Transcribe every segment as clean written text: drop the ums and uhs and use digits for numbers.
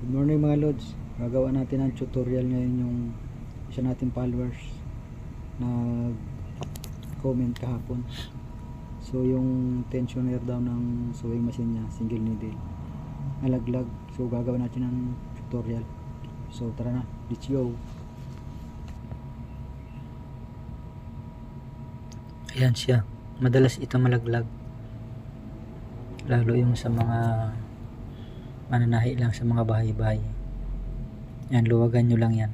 Good morning mga lods. Gagawa natin ang tutorial ngayon yung isa nating followers nag comment kahapon. So yung tensioner daw ng sewing machine niya, single needle, nalaglag. So gagawa natin ang tutorial. So tara na, let's go. Ayan siya. Madalas ito malaglag. Lalo yung sa mga mananahi lang sa mga bahay-bahay. Yan, luwagan nyo lang yan.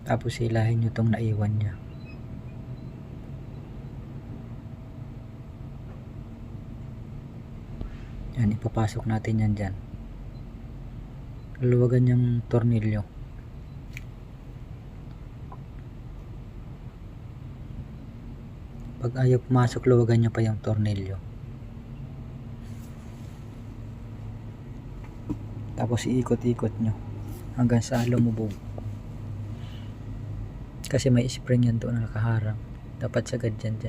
Tapos hilahin nyo itong naiwan niya. Yan, ipapasok natin yan dyan. Luwagan yung tornilyo. Pag ayaw pumasok, luwagan nyo pa yung tornilyo. Tapos iikot-ikot nyo hanggang sa lumubog. Kasi may spring yan doon na nakaharang. Dapat sagad dyan.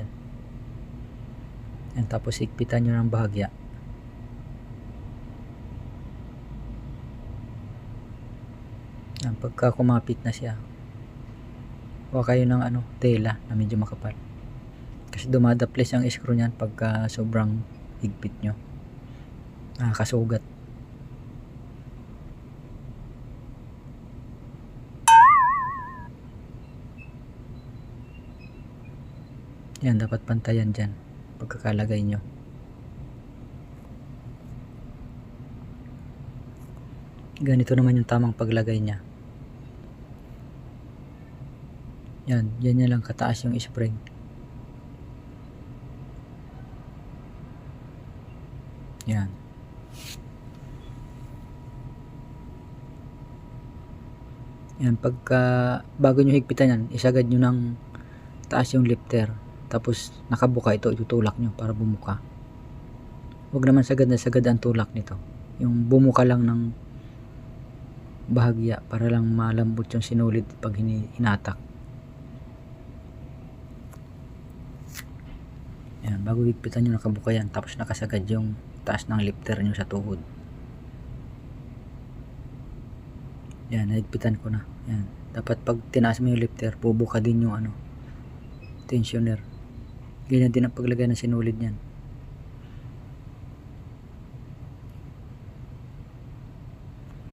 Yan, tapos higpitan nyo ng bahagya. Yan, pagka kumapit na siya, huwag kayo ng tela na medyo makapal. Kasi dumadaples ang screw nyan pagka sobrang higpit nyo. Nakakasugat. Yan, dapat pantayan dyan pagkakalagay nyo. Ganito naman yung tamang paglagay nya. Yan, yan lang kataas yung spring. Yan. Yan, pagka bago nyo higpitan yan, isagad nyo ng taas yung lifter. Tapos nakabuka ito, itutulak nyo para bumuka. Huwag naman sagad na sagad ang tulak nito. Yung bumuka lang ng bahagya para lang malambot yung sinulid pag hinatak. Yan, bago higpitan nyo nakabuka yan. Tapos nakasagad yung taas ng lifter nyo sa tuhod. Yan, nahigpitan ko na. Yan, dapat pag tinaas mo yung lifter, bubuka din yung tensioner. Ganyan din ang paglagay ng sinulid niyan.